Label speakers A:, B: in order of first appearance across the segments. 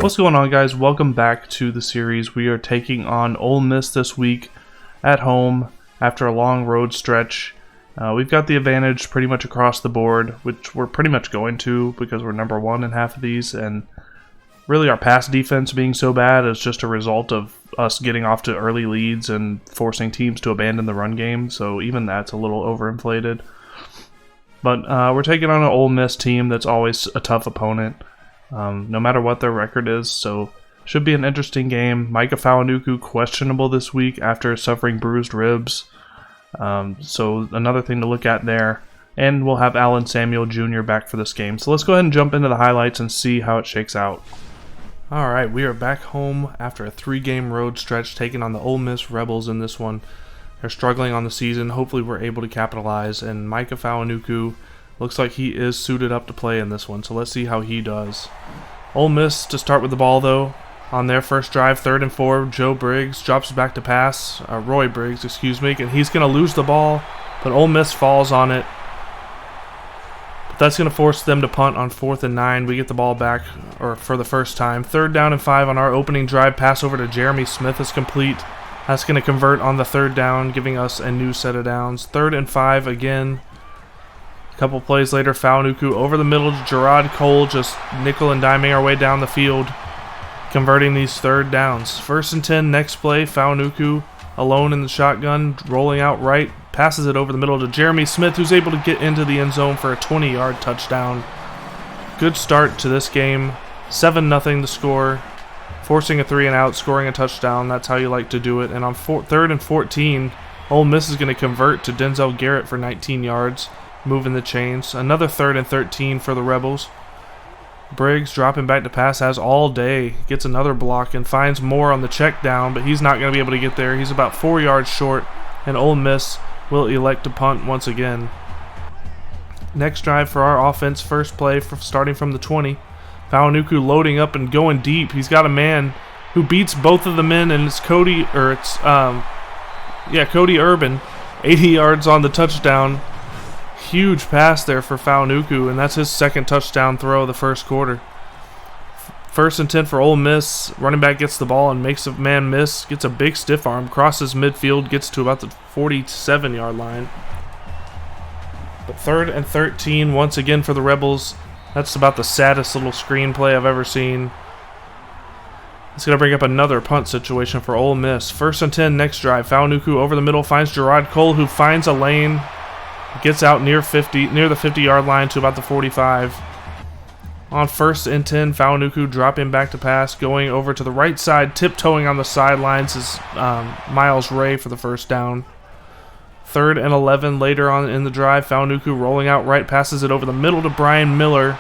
A: What's going on, guys? Welcome back to the series. We are taking on Ole Miss this week at home after a long road stretch. We've got the advantage pretty much across the board, which we're pretty much going to because we're number one in half of these, and really our pass defense being so bad is just a result of us getting off to early leads and forcing teams to abandon the run game, so even that's a little overinflated. But we're taking on an Ole Miss team that's always a tough opponent, no matter what their record is, so should be an interesting game. Mikah Fauonuku questionable this week after suffering bruised ribs, so another thing to look at there. And we'll have Alan Samuel Jr. back for this game. So let's go ahead and jump into the highlights and see how it shakes out. Alright, we are back home after a 3-game road stretch, taking on the Ole Miss Rebels in this one. They're struggling on the season. Hopefully we're able to capitalize, and Mikah Fauonuku looks like he is suited up to play in this one, so let's see how he does. Ole Miss to start with the ball, though. On their first drive, 3rd and 4, Joe Briggs drops back to pass, Roy Briggs, excuse me, and he's going to lose the ball, but Ole Miss falls on it. But that's going to force them to punt on 4th and 9. We get the ball back for the first time. 3rd down and 5 on our opening drive. Pass over to Jeremy Smith is complete. That's going to convert on the 3rd down, giving us a new set of downs. 3rd and 5 again. A couple plays later, Fauonuku over the middle to Gerard Cole, just nickel and diming our way down the field, converting these 3rd downs. 1st and 10, next play, Fauonuku alone in the shotgun, rolling out right, passes it over the middle to Jeremy Smith, who's able to get into the end zone for a 20-yard touchdown. Good start to this game. 7-0 to score. Forcing a 3-and-out, scoring a touchdown. That's how you like to do it. And on 3rd and 14, Ole Miss is going to convert to Denzel Garrett for 19 yards, moving the chains. Another 3rd and 13 for the Rebels. Briggs dropping back to pass, has all day, gets another block and finds Moore on the check down, but he's not going to be able to get there. He's about 4 yards short, and Ole Miss will elect to punt once again. Next drive for our offense, first play starting from the 20. Fauonuku loading up and going deep. He's got a man who beats both of the men, and it's Cody Urban, 80 yards on the touchdown. Huge pass there for Fauonuku, and that's his 2nd touchdown throw of the first quarter. 1st and 10 for Ole Miss. Running back gets the ball and makes a man miss. Gets a big stiff arm, crosses midfield, gets to about the 47-yard line. But 3rd and 13 once again for the Rebels. That's about the saddest little screenplay I've ever seen. It's going to bring up another punt situation for Ole Miss. 1st and 10, next drive. Fauonuku over the middle finds Gerard Cole, who finds a lane. Gets out near the 50-yard line to about the 45. On 1st and 10, Fauonuku dropping back to pass, going over to the right side, tiptoeing on the sidelines is Miles Ray for the first down. 3rd and 11 later on in the drive, Fauonuku rolling out right, passes it over the middle to Brian Miller,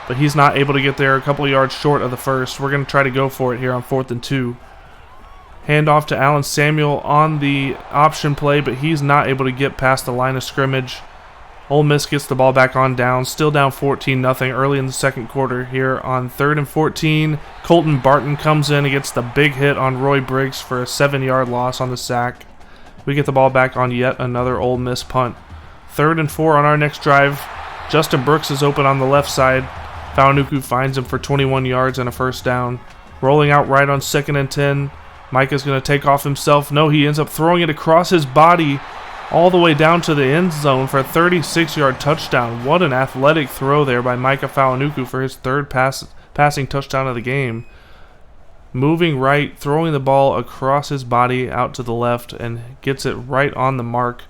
A: but he's not able to get there, a couple of yards short of the first. We're going to try to go for it here on 4th and 2. Handoff to Alan Samuel on the option play, but he's not able to get past the line of scrimmage. Ole Miss gets the ball back on down, still down 14-0 early in the second quarter here on 3rd and 14. Colton Barton comes in and gets the big hit on Roy Briggs for a 7-yard loss on the sack. We get the ball back on yet another Ole Miss punt. 3rd and 4 on our next drive. Justin Brooks is open on the left side. Fauonuku finds him for 21 yards and a first down. Rolling out right on 2nd and 10. Micah's going to take off himself. No, he ends up throwing it across his body all the way down to the end zone for a 36-yard touchdown. What an athletic throw there by Mikah Fauonuku for his 3rd passing touchdown of the game. Moving right, throwing the ball across his body out to the left, and gets it right on the mark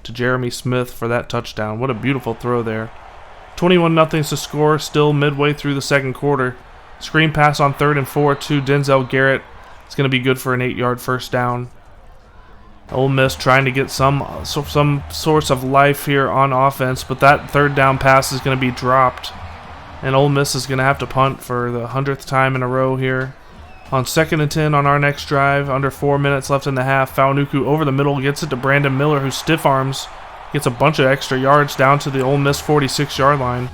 A: to Jeremy Smith for that touchdown. What a beautiful throw there. 21-0 to score, still midway through the second quarter. Screen pass on 3rd and 4 to Denzel Garrett. It's going to be good for an 8-yard first down. Ole Miss trying to get some source of life here on offense, but that 3rd down pass is going to be dropped, and Ole Miss is going to have to punt for the 100th time in a row here. On 2nd and 10 on our next drive, under 4 minutes left in the half, Fauonuku over the middle gets it to Brandon Miller, who stiff arms, gets a bunch of extra yards down to the Ole Miss 46-yard line.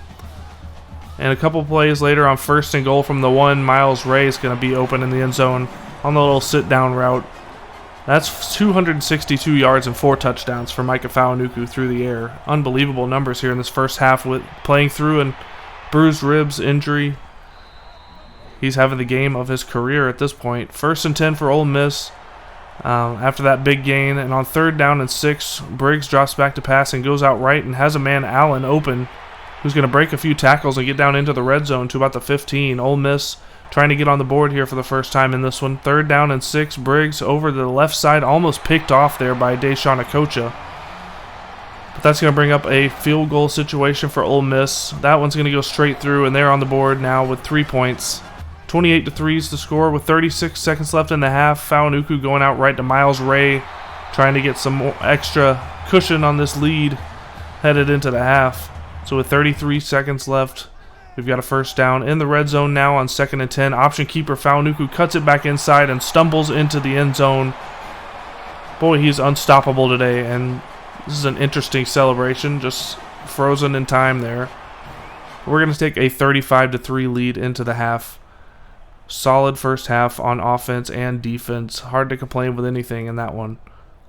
A: And a couple plays later on 1st and goal from the 1, Miles Ray is going to be open in the end zone on the little sit-down route. That's 262 yards and 4 touchdowns for Mikah Fauonuku through the air. Unbelievable numbers here in this first half with playing through and bruised ribs injury. He's having the game of his career at this point. 1st and 10 for Ole Miss after that big gain. And on 3rd down and 6, Briggs drops back to pass and goes out right and has a man, Allen, open, who's going to break a few tackles and get down into the red zone to about the 15. Ole Miss trying to get on the board here for the first time in this one. 3rd down and 6, Briggs over to the left side, almost picked off there by Dayshon Okocha. But that's going to bring up a field goal situation for Ole Miss. That one's going to go straight through, and they're on the board now with 3 points. 28-3 is the score with 36 seconds left in the half. Fauonuku going out right to Miles Ray, trying to get some more extra cushion on this lead headed into the half. So with 33 seconds left, we've got a first down in the red zone now on 2nd and 10. Option keeper Fauonuku cuts it back inside and stumbles into the end zone. Boy, he's unstoppable today, and this is an interesting celebration, just frozen in time there. We're going to take a 35-3 lead into the half. Solid first half on offense and defense. Hard to complain with anything in that one.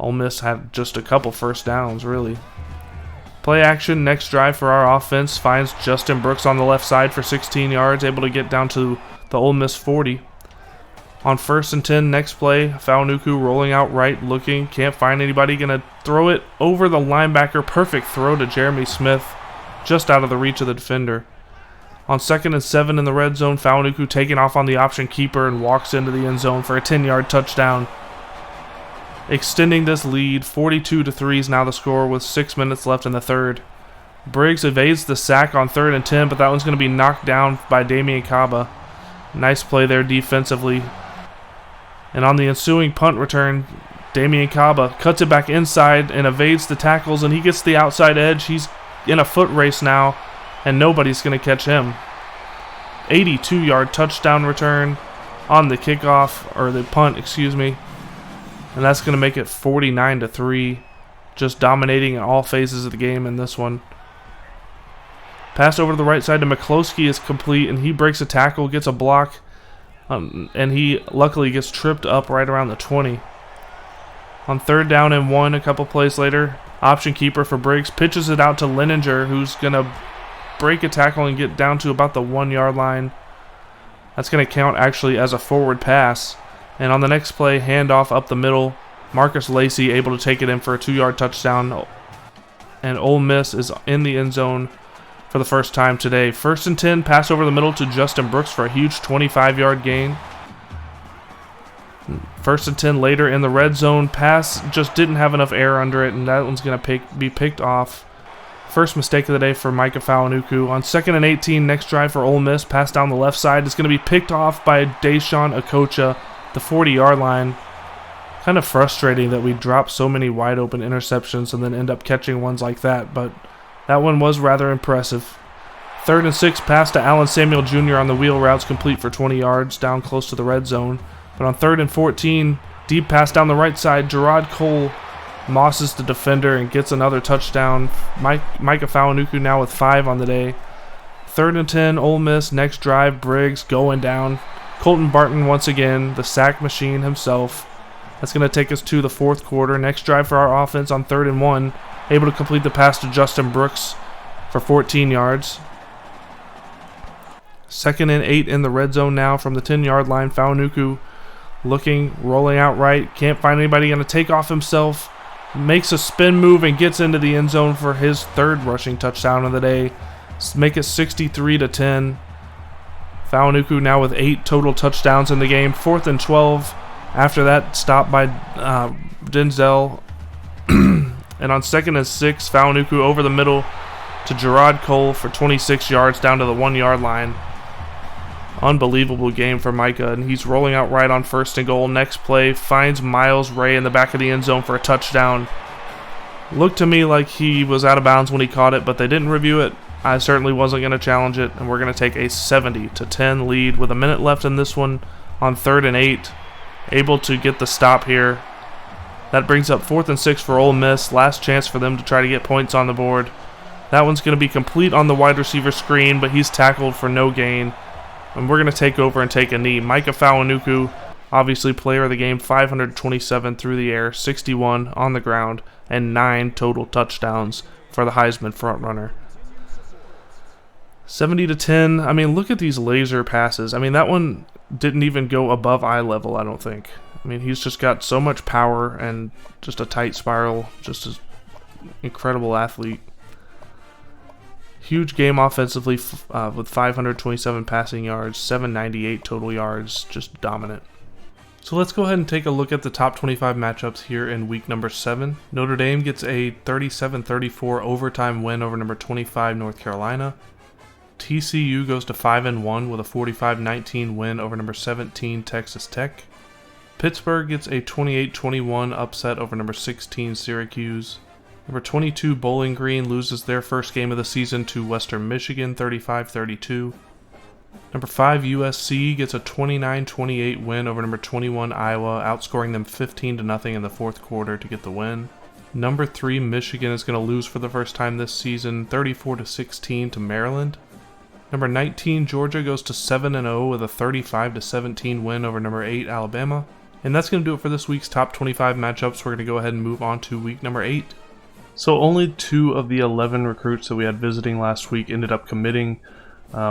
A: Ole Miss had just a couple first downs, really. Play action, next drive for our offense, finds Justin Brooks on the left side for 16 yards, able to get down to the Ole Miss 40. On 1st and 10, next play, Fauonuku rolling out right, looking, can't find anybody, going to throw it over the linebacker. Perfect throw to Jeremy Smith, just out of the reach of the defender. On 2nd and 7 in the red zone, Fauonuku taking off on the option keeper and walks into the end zone for a 10-yard touchdown. Extending this lead, 42-3 is now the score with 6 minutes left in the third. Briggs evades the sack on 3rd and 10, but that one's going to be knocked down by Damian Kaba. Nice play there defensively. And on the ensuing punt return, Damian Kaba cuts it back inside and evades the tackles, and he gets the outside edge. He's in a foot race now, and nobody's going to catch him. 82-yard touchdown return on the kickoff, or the punt, excuse me. And that's going to make it 49-3, just dominating in all phases of the game in this one. Pass over to the right side to McCloskey is complete, and he breaks a tackle, gets a block, and he luckily gets tripped up right around the 20. On 3rd down and 1, a couple plays later, option keeper for Briggs pitches it out to Leninger, who's going to break a tackle and get down to about the 1-yard line. That's going to count actually as a forward pass. And on the next play, handoff up the middle, Marcus Lacey able to take it in for a 2-yard touchdown. And Ole Miss is in the end zone for the first time today. 1st and 10, pass over the middle to Justin Brooks for a huge 25-yard gain. 1st and 10 later in the red zone, pass just didn't have enough air under it, and that one's going to be picked off. First mistake of the day for Mikah Fauonuku. On 2nd and 18, next drive for Ole Miss, pass down the left side is going to be picked off by Dayshon Okocha, the 40-yard line. Kind of frustrating that we drop so many wide open interceptions and then end up catching ones like that, but that one was rather impressive. 3rd and 6, pass to Allen Samuel Jr. on the wheel routes, complete for 20 yards, down close to the red zone. But on 3rd and 14, deep pass down the right side, Gerard Cole mosses the defender and gets another touchdown. Mikah Fauonuku now with 5 on the day. 3rd and 10, Ole Miss, next drive, Briggs going down. Colton Barton once again, the sack machine himself. That's going to take us to the 4th quarter. Next drive for our offense on 3rd and 1. Able to complete the pass to Justin Brooks for 14 yards. 2nd and 8 in the red zone now from the 10-yard line. Fauonuku looking, rolling out right. Can't find anybody, going to take off himself. Makes a spin move and gets into the end zone for his 3rd rushing touchdown of the day. Make it 63-10. Fauonuku now with 8 total touchdowns in the game. 4th and 12. After that, stop by Denzel. And on 2nd and 6, Fauonuku over the middle to Gerard Cole for 26 yards down to the 1-yard line. Unbelievable game for Mikah, and he's rolling out right on 1st and goal. Next play, finds Miles Ray in the back of the end zone for a touchdown. Looked to me like he was out of bounds when he caught it, but they didn't review it. I certainly wasn't going to challenge it, and we're going to take a 70-10 lead with a minute left in this one on 3rd and 8. Able to get the stop here. That brings up 4th and 6 for Ole Miss. Last chance for them to try to get points on the board. That one's going to be complete on the wide receiver screen, but he's tackled for no gain. And we're going to take over and take a knee. Mikah Fauonuku, obviously player of the game, 527 through the air, 61 on the ground, and 9 total touchdowns for the Heisman frontrunner. 70 to 10. I mean, look at these laser passes. I mean, that one didn't even go above eye level, I don't think. I mean, he's just got so much power and just a tight spiral. Just an incredible athlete. Huge game offensively with 527 passing yards, 798 total yards. Just dominant. So let's go ahead and take a look at the top 25 matchups here in week number 7. Notre Dame gets a 37-34 overtime win over number 25 North Carolina. TCU goes to 5-1 with a 45-19 win over number 17 Texas Tech. Pittsburgh gets a 28-21 upset over number 16 Syracuse. Number 22 Bowling Green loses their first game of the season to Western Michigan 35-32. Number 5 USC gets a 29-28 win over number 21 Iowa, outscoring them 15-0 in the fourth quarter to get the win. Number 3 Michigan is going to lose for the first time this season 34-16 to Maryland. Number 19 Georgia goes to 7-0 with a 35-17 win over number 8 Alabama. And that's going to do it for this week's top 25 matchups. We're going to go ahead and move on to week number 8. So only 2 of the 11 recruits that we had visiting last week ended up committing.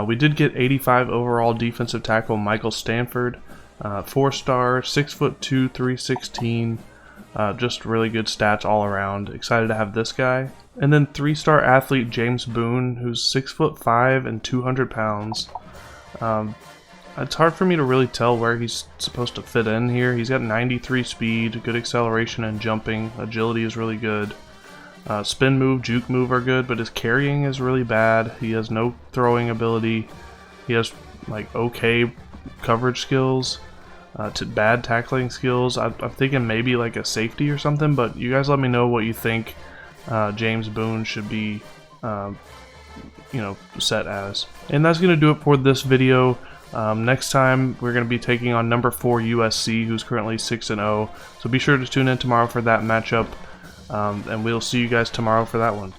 A: We did get 85 overall defensive tackle Michael Stanford, 4-star, 6'2", 316, just really good stats all around. Excited to have this guy. And then 3-star athlete James Boone, who's 6'5" and 200 pounds. It's hard for me to really tell where he's supposed to fit in here. He's got 93 speed, good acceleration and jumping. Agility is really good. Spin move, juke move are good, but his carrying is really bad. He has no throwing ability. He has like okay coverage skills, bad tackling skills. I'm thinking maybe like a safety or something, but you guys let me know what you think James Boone should be set as. And that's going to do it for this video. Next time we're going to be taking on number 4 USC, who's currently 6-0. So be sure to tune in tomorrow for that matchup. And we'll see you guys tomorrow for that one.